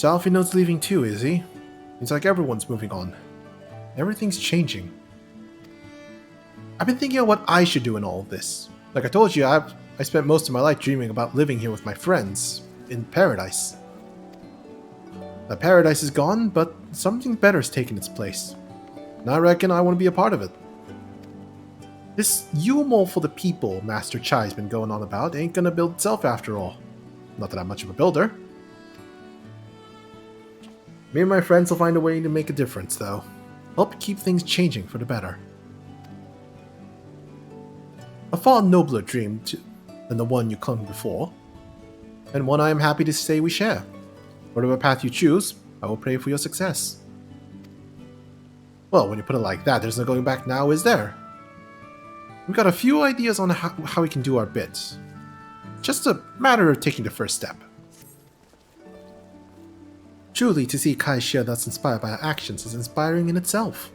So Alfino's leaving too, is he? It's like everyone's moving on. Everything's changing. I've been thinking of what I should do in all of this. Like I told you, I spent most of my life dreaming about living here with my friends, in paradise. The paradise is gone, but something better has taken its place. And I reckon I want to be a part of it. This Eulmore for the people Master Chai's been going on about ain't gonna build itself after all. Not that I'm much of a builder. Me and my friends will find a way to make a difference, though. Help keep things changing for the better. A far nobler dream than the one you clung before, and one I am happy to say we share. Whatever path you choose, I will pray for your success. Well, when you put it like that, there's no going back now, is there? We've got a few ideas on how we can do our bit. Just a matter of taking the first step. Truly, to see Kai Xie thus inspired by our actions is inspiring in itself.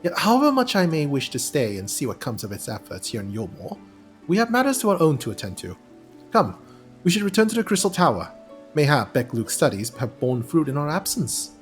Yet, however much I may wish to stay and see what comes of its efforts here in Eulmore, we have matters to our own to attend to. Come, we should return to the Crystal Tower. Mayhap Beck-Luke's studies have borne fruit in our absence.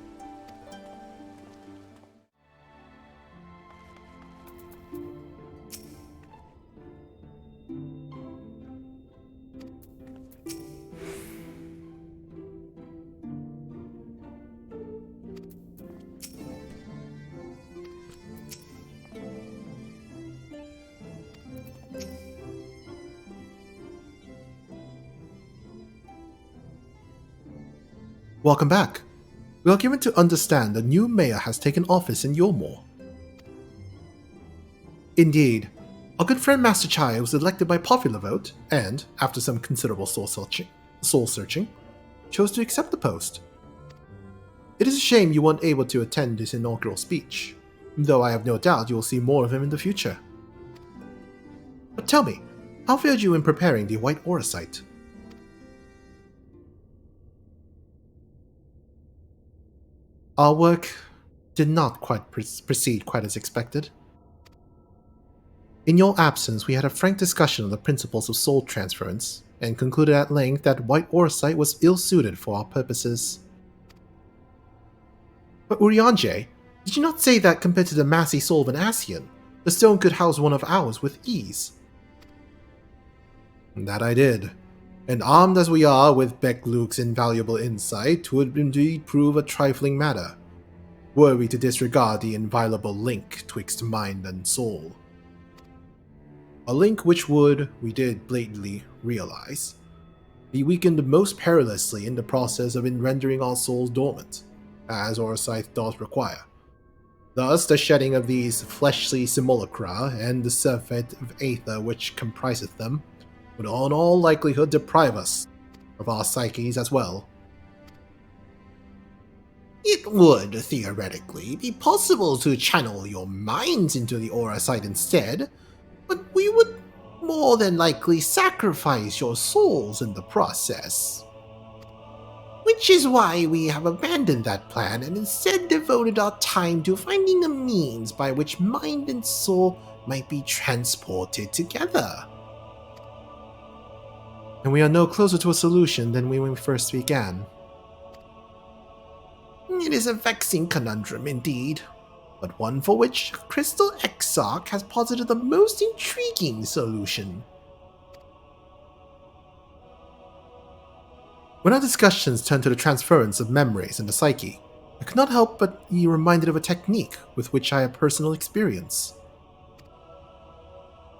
Welcome back. We are given to understand the new mayor has taken office in Eulmore. Indeed, our good friend Master Chai was elected by popular vote and, after some considerable soul searching, chose to accept the post. It is a shame you weren't able to attend his inaugural speech, though I have no doubt you will see more of him in the future. But tell me, how fared you in preparing the White Aura site? Our work did not quite proceed quite as expected. In your absence, we had a frank discussion of the principles of soul transference, and concluded at length that White Auracite was ill-suited for our purposes. But Urianger, did you not say that compared to the massy soul of an Ascian, the stone could house one of ours with ease? That I did. And armed as we are with Beck-Luke's invaluable insight, would indeed prove a trifling matter, were we to disregard the inviolable link twixt mind and soul. A link which would, we did blatantly realize, be weakened most perilously in the process of rendering our souls dormant, as Oracite does require. Thus, the shedding of these fleshly simulacra and the surfeit of aether which compriseth them would in all likelihood deprive us of our psyches as well. It would, theoretically, be possible to channel your minds into the aura site instead, but we would more than likely sacrifice your souls in the process. Which is why we have abandoned that plan and instead devoted our time to finding a means by which mind and soul might be transported together. And we are no closer to a solution than when we first began. It is a vexing conundrum indeed, but one for which Crystal Exarch has posited the most intriguing solution. When our discussions turned to the transference of memories in the psyche, I could not help but be reminded of a technique with which I have personal experience.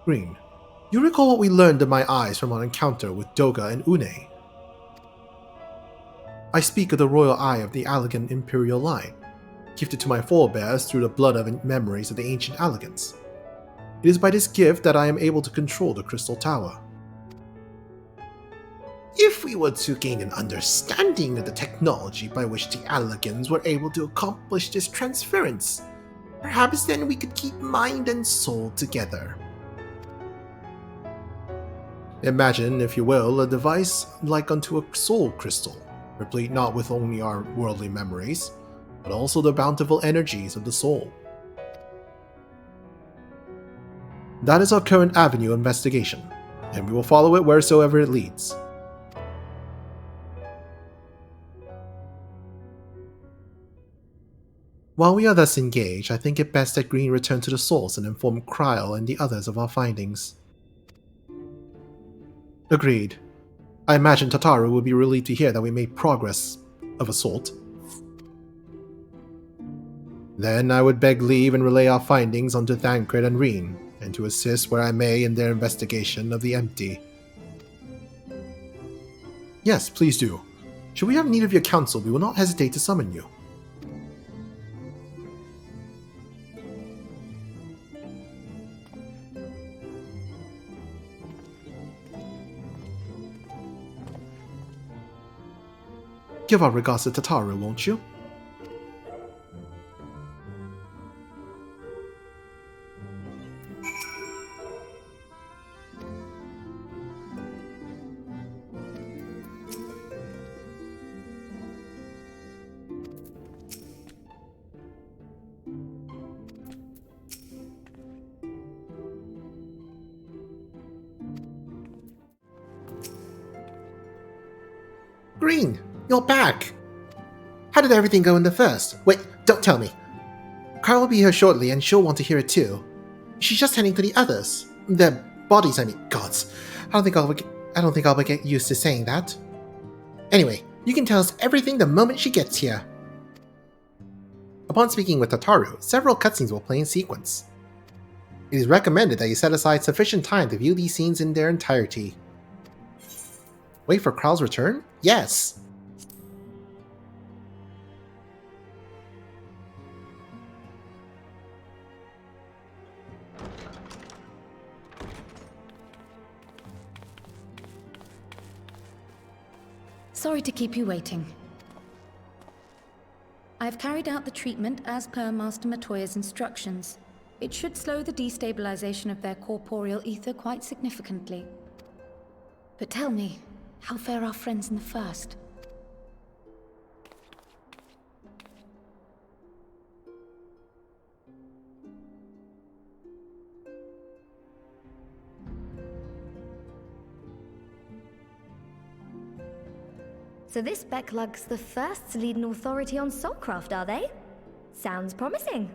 Green, you recall what we learned in my eyes from our encounter with Doga and Une? I speak of the royal eye of the Allegan imperial line, gifted to my forebears through the blood of memories of the ancient Allegans. It is by this gift that I am able to control the Crystal Tower. If we were to gain an understanding of the technology by which the Allegans were able to accomplish this transference, perhaps then we could keep mind and soul together. Imagine, if you will, a device like unto a soul crystal, replete not with only our worldly memories, but also the bountiful energies of the soul. That is our current avenue of investigation, and we will follow it wheresoever it leads. While we are thus engaged, I think it best that Green return to the source and inform Kryl and the others of our findings. Agreed. I imagine Tataru will be relieved to hear that we made progress of a sort. Then I would beg leave and relay our findings onto Thancred and Reen, and to assist where I may in their investigation of the empty. Yes, please do. Should we have need of your counsel, we will not hesitate to summon you. Give our regards to Tataru, won't you? Green, you're back! How did everything go in the first? Wait, don't tell me. Carl will be here shortly and she'll want to hear it too. She's just heading to the others. Their bodies, I mean, gods. I don't think I'll get used to saying that. Anyway, you can tell us everything the moment she gets here. Upon speaking with Tataru, several cutscenes will play in sequence. It is recommended that you set aside sufficient time to view these scenes in their entirety. Wait for Kral's return? Yes! Sorry to keep you waiting. I've carried out the treatment as per Master Matoya's instructions. It should slow the destabilization of their corporeal ether quite significantly. But tell me, how fare our friends in the first? So this Becklug's the first to lead an authority on soulcraft, are they? Sounds promising.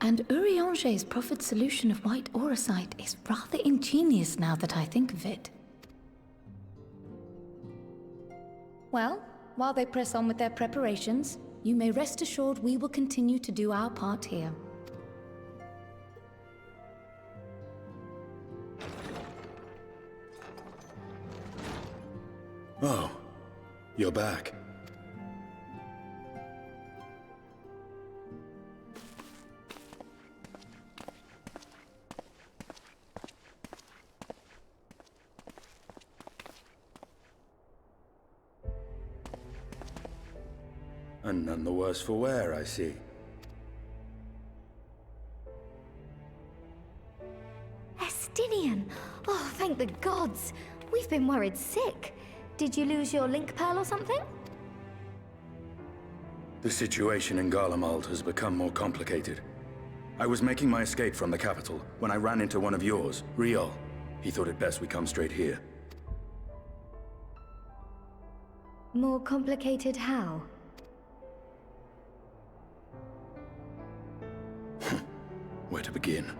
And Urianger's proffered solution of white auracite is rather ingenious now that I think of it. Well, while they press on with their preparations, you may rest assured we will continue to do our part here. Oh, you're back. And none the worse for wear, I see. Estinien! Oh, thank the gods! We've been worried sick. Did you lose your link pearl or something? The situation in Garlemald has become more complicated. I was making my escape from the capital when I ran into one of yours, Riol. He thought it best we come straight here. More complicated how? Where to begin?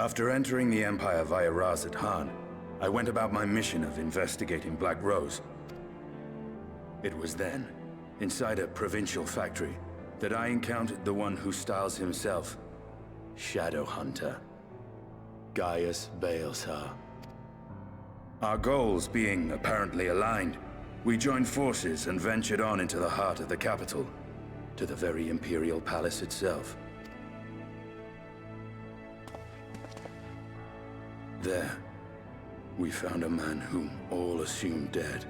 After entering the Empire via Razat Han, I went about my mission of investigating Black Rose. It was then, inside a provincial factory, that I encountered the one who styles himself Shadow Hunter, Gaius Baelsar. Our goals being apparently aligned, we joined forces and ventured on into the heart of the capital, to the very Imperial Palace itself. There, we found a man whom all assumed dead.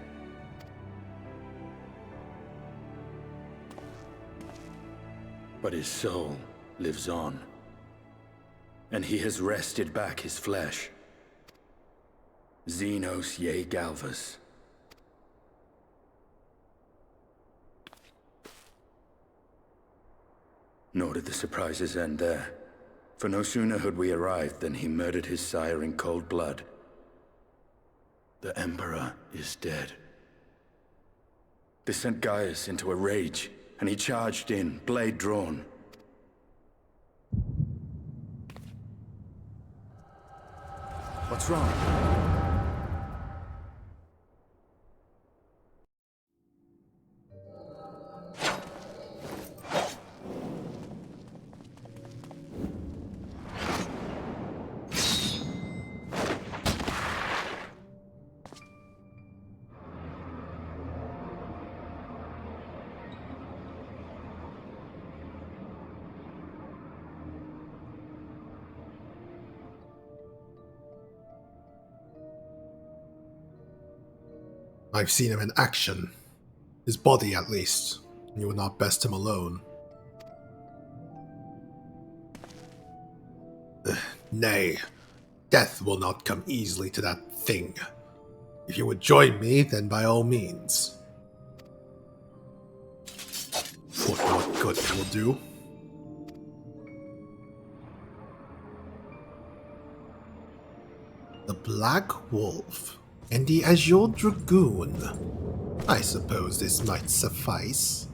But his soul lives on, and he has wrested back his flesh. Xenos Ye Galvas. Nor did the surprises end there. For no sooner had we arrived than he murdered his sire in cold blood. The Emperor is dead. This sent Gaius into a rage, and he charged in, blade drawn. What's wrong? I've seen him in action. His body, at least. You would not best him alone. Nay, death will not come easily to that thing. If you would join me, then by all means. For what good it will do. The Black Wolf and the Azure Dragoon. I suppose this might suffice.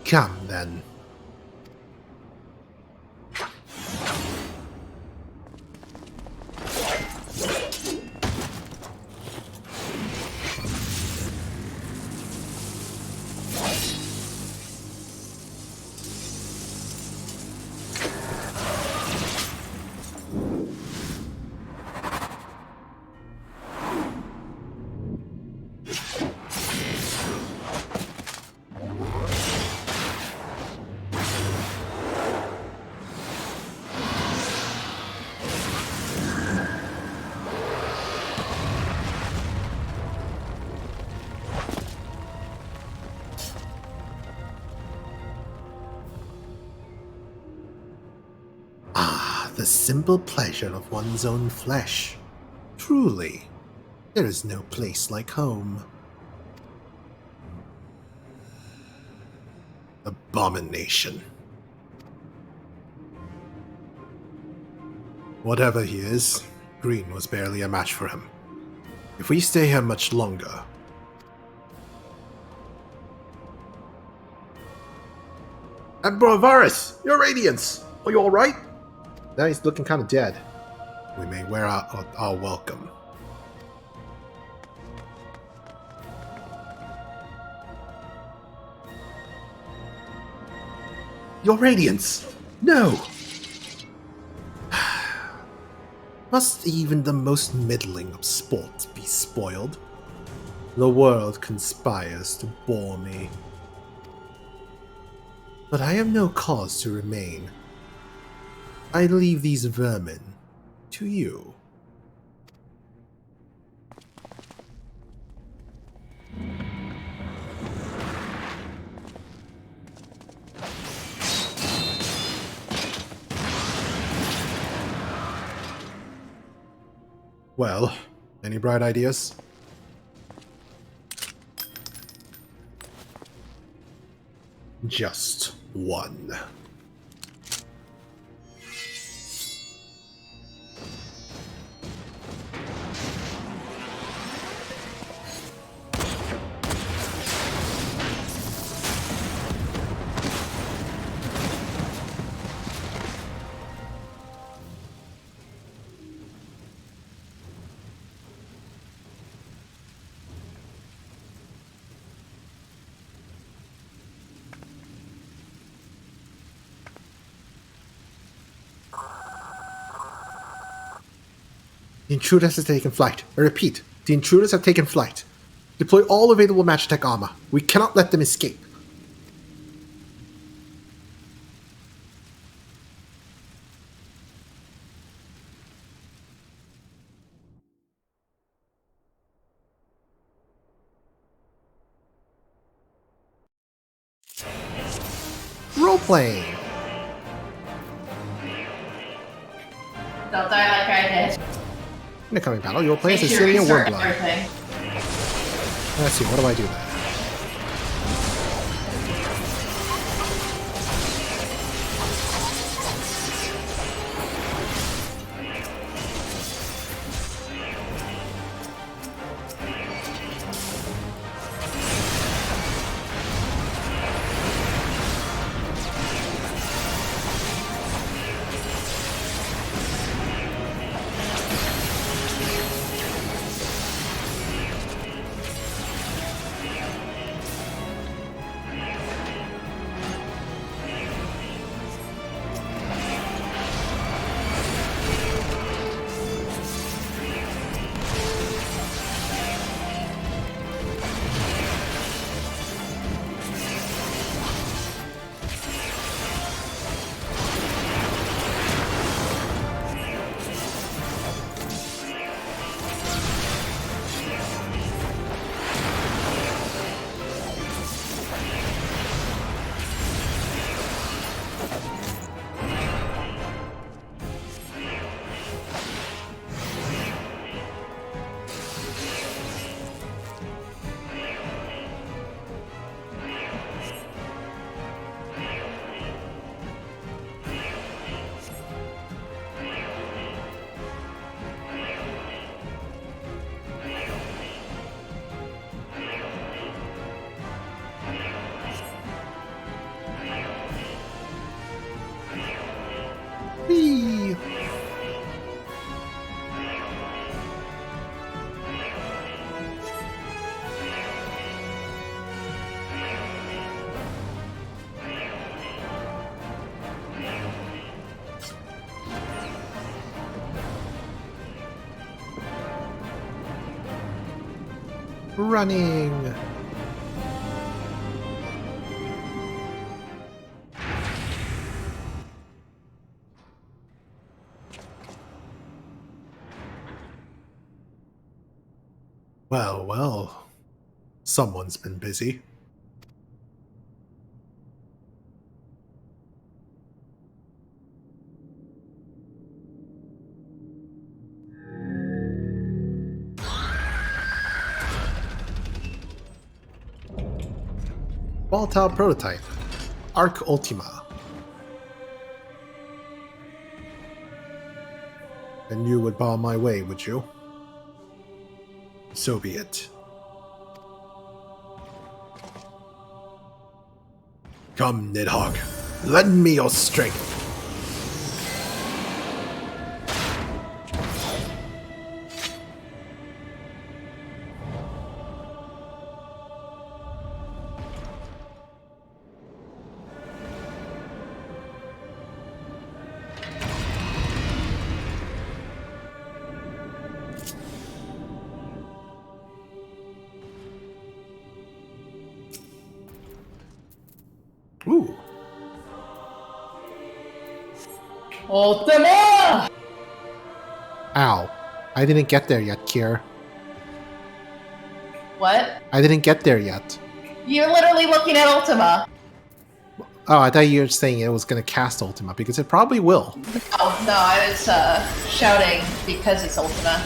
Come then. The simple pleasure of one's own flesh. Truly, there is no place like home. Abomination. Whatever he is, Green was barely a match for him. If we stay here much longer... Emperor Varus! Your Radiance! Are you alright? Now he's looking kind of dead. We may wear out our welcome. Your Radiance! No! Must even the most middling of sports be spoiled? The world conspires to bore me. But I have no cause to remain. I leave these vermin to you. Well, any bright ideas? Just one. The intruders have taken flight. I repeat, the intruders have taken flight. Deploy all available Magitech armor. We cannot let them escape. Role-playing! Don't die like I did. In the coming battle, you will play as Make sure Estinien restart Warblood. everything. Let's see, what do I do there? Running! Well, well. Someone's been busy. Volatile prototype. Arc Ultima. And you would bar my way, would you? So be it. Come, Nidhogg. Lend me your strength. Ooh. Ultima! Ow. I didn't get there yet, Kier. What? I didn't get there yet. You're literally looking at Ultima. Oh, I thought you were saying it was going to cast Ultima, because it probably will. Oh, no, I was shouting because it's Ultima.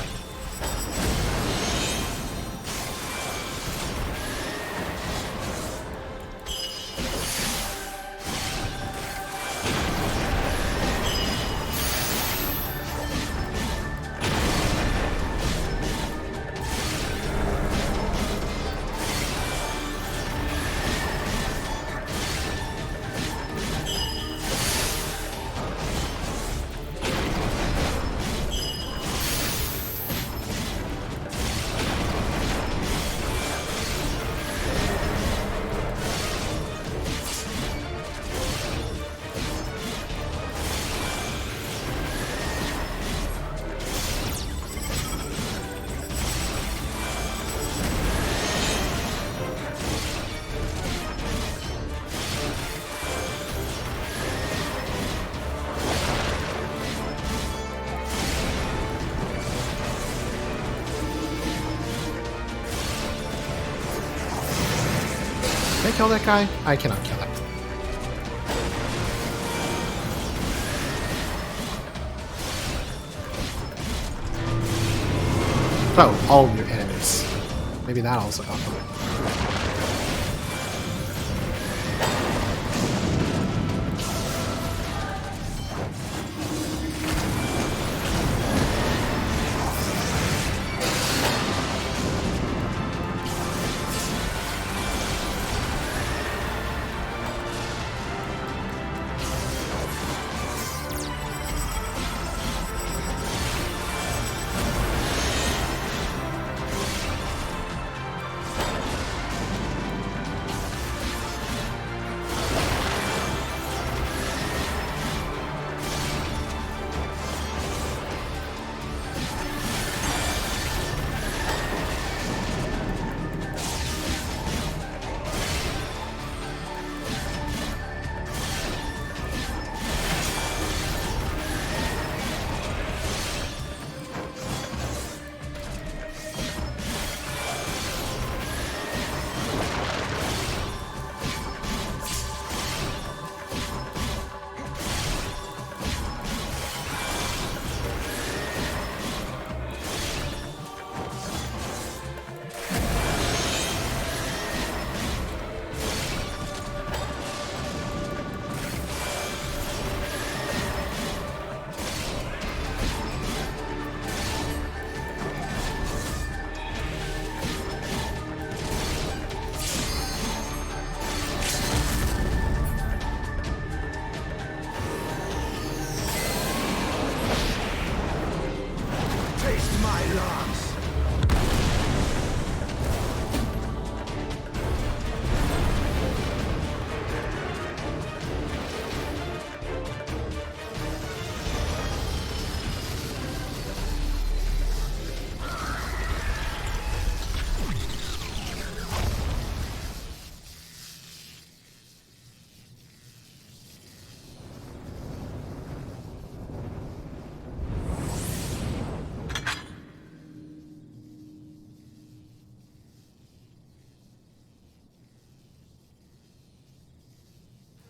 Can I kill that guy? I cannot kill him. Oh, all of your enemies. Maybe that also got them.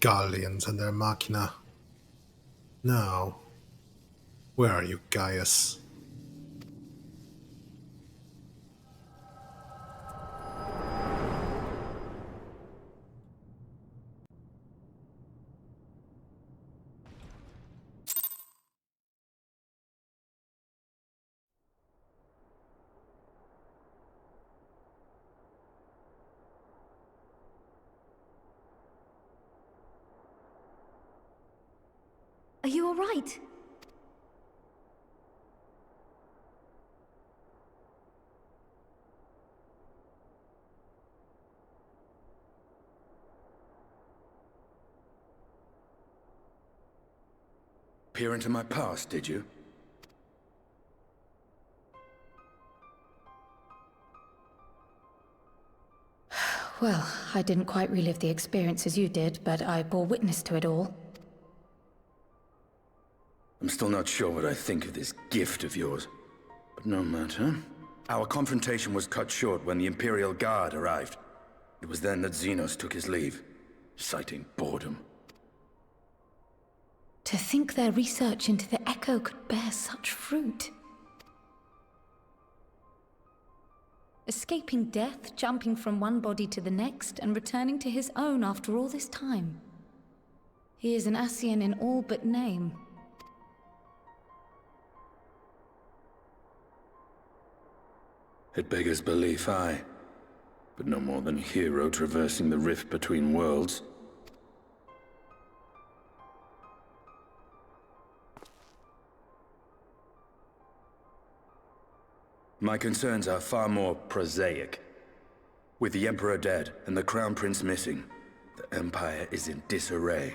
Guardians and their machina. Now, where are you, Gaius? Are you all right? Peer into my past, did you? Well, I didn't quite relive the experience as you did, but I bore witness to it all. I'm still not sure what I think of this gift of yours. But no matter. Our confrontation was cut short when the Imperial Guard arrived. It was then that Xenos took his leave, citing boredom. To think their research into the Echo could bear such fruit. Escaping death, jumping from one body to the next, and returning to his own after all this time. He is an Ascian in all but name. It beggars belief, aye. But no more than a hero traversing the rift between worlds. My concerns are far more prosaic. With the Emperor dead and the Crown Prince missing, the Empire is in disarray.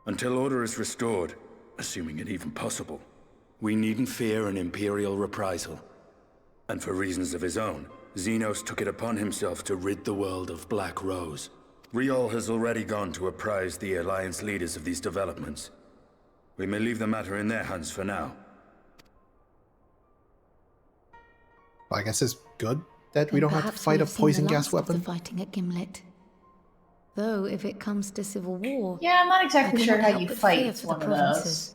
Until order is restored, assuming it even possible, we needn't fear an Imperial reprisal. And for reasons of his own, Xenos took it upon himself to rid the world of Black Rose. Riol has already gone to apprise the Alliance leaders of these developments. We may leave the matter in their hands for now. I guess it's good that we Then don't have to perhaps fight a we've seen poison the gas last of weapon. the fighting at Gimlet. Though, if it comes to civil war, Yeah, I'm not exactly I sure cannot how help you but fight fear for one the of those. provinces.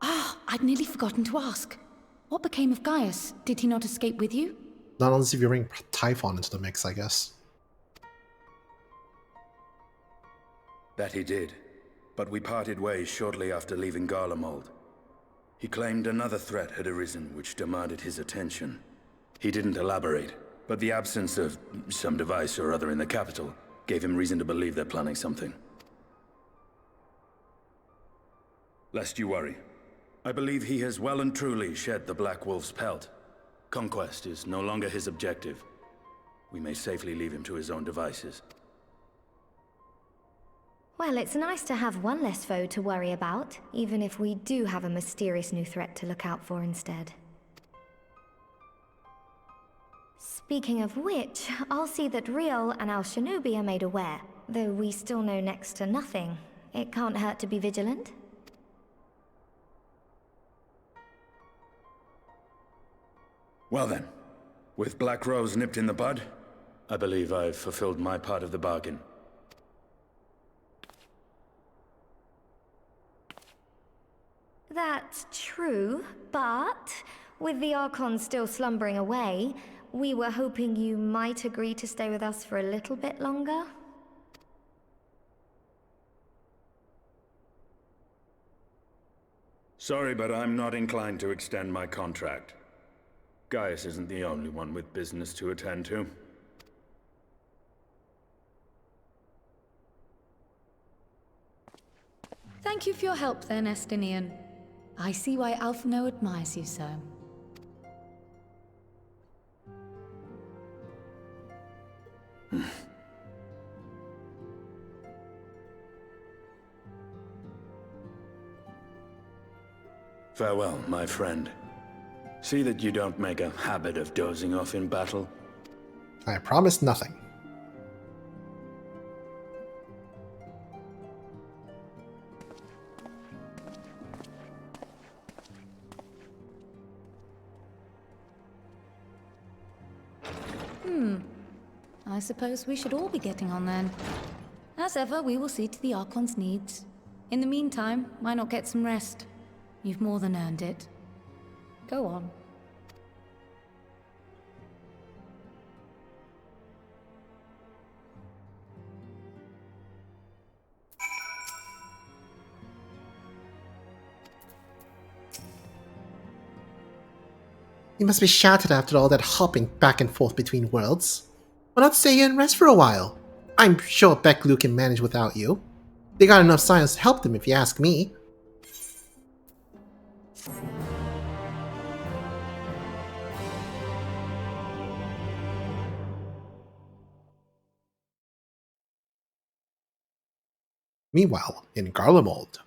Ah, I'd nearly forgotten to ask. What became of Gaius? Did he not escape with you? Not unless if you bring Typhon into the mix, I guess. That he did, but we parted ways shortly after leaving Garlemald. He claimed another threat had arisen which demanded his attention. He didn't elaborate, but the absence of some device or other in the capital gave him reason to believe they're planning something. Lest you worry, I believe he has well and truly shed the Black Wolf's pelt. Conquest is no longer his objective. We may safely leave him to his own devices. Well, it's nice to have one less foe to worry about, even if we do have a mysterious new threat to look out for instead. Speaking of which, I'll see that Riol and Al Shinobi are made aware. Though we still know next to nothing, it can't hurt to be vigilant. Well then, with Black Rose nipped in the bud, I believe I've fulfilled my part of the bargain. That's true, but with the Archon still slumbering away, we were hoping you might agree to stay with us for a little bit longer. Sorry, but I'm not inclined to extend my contract. Gaius isn't the only one with business to attend to. Thank you for your help then, Estinien. I see why Alphino admires you so. Farewell, my friend. See that you don't make a habit of dozing off in battle. I promise nothing. I suppose we should all be getting on then. As ever, we will see to the Archon's needs. In the meantime, why not get some rest? You've more than earned it. Go on. You must be shattered after all that hopping back and forth between worlds. Why not stay here and rest for a while? I'm sure Beck-Luke can manage without you. They got enough science to help them if you ask me. Meanwhile, in Garlemald.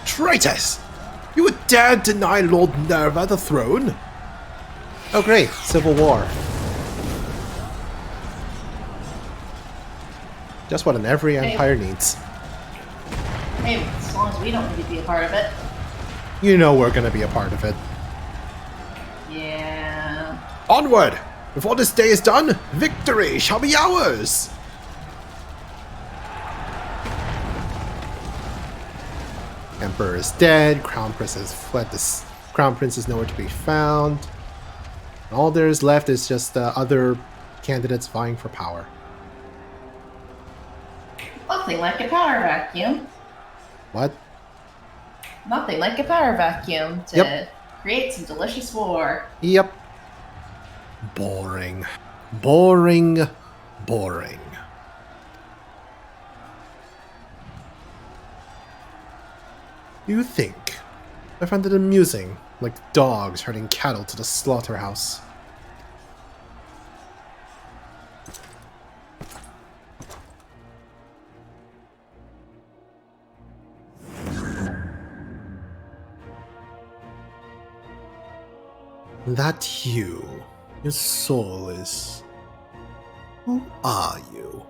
Traitors! You would dare deny Lord Nerva the throne? Oh great, civil war. Just what every empire needs. Hey, as long as we don't need to be a part of it. You know we're gonna be a part of it. Yeah. Onward! Before this day is done, victory shall be ours! Emperor is dead, Crown Prince has fled, the Crown Prince is nowhere to be found. All there is left is just other candidates vying for power. Nothing like a power vacuum. What? Nothing like a power vacuum to create some delicious war. Yep. Boring. Boring. Boring. You think? I find it amusing, like dogs herding cattle to the slaughterhouse. That you, your soul is... Who are you?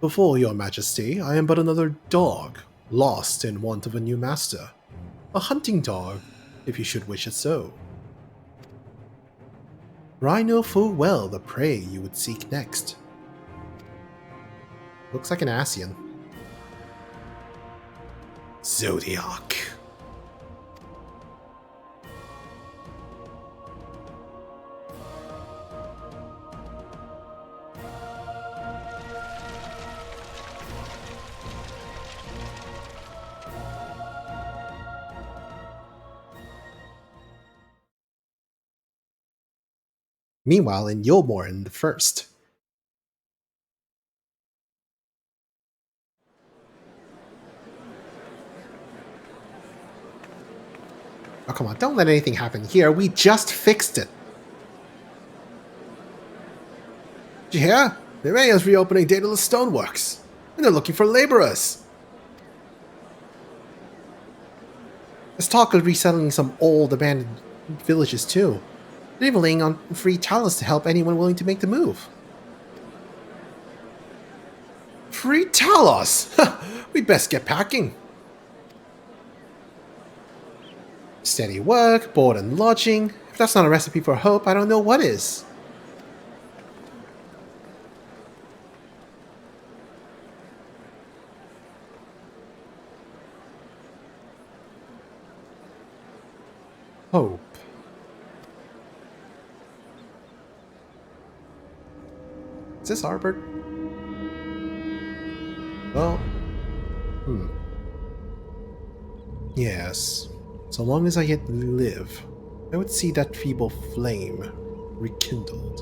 Before your majesty, I am but another dog, lost in want of a new master. A hunting dog, if you should wish it so. For I know full well the prey you would seek next. Looks like an Ascian. Zodiac. Meanwhile, in Eulmore in the first. Oh, come on, don't let anything happen here. We just fixed it. Did you hear? The mayor's reopening Daedalus Stoneworks, and they're looking for laborers. There's talk of resettling some old, abandoned villages, too. They're even laying on free talents to help anyone willing to make the move. Free talos? We'd best get packing. Steady work, board and lodging. If that's not a recipe for hope, I don't know what is. Hope. Is this Arbor? Well, yes. So long as I yet live, I would see that feeble flame rekindled.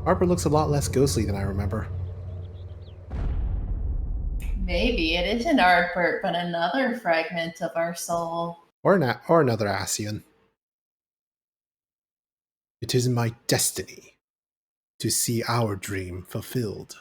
Arbor looks a lot less ghostly than I remember. Maybe it isn't Ardbert, but another fragment of our soul. Or another Ascian. It is my destiny to see our dream fulfilled.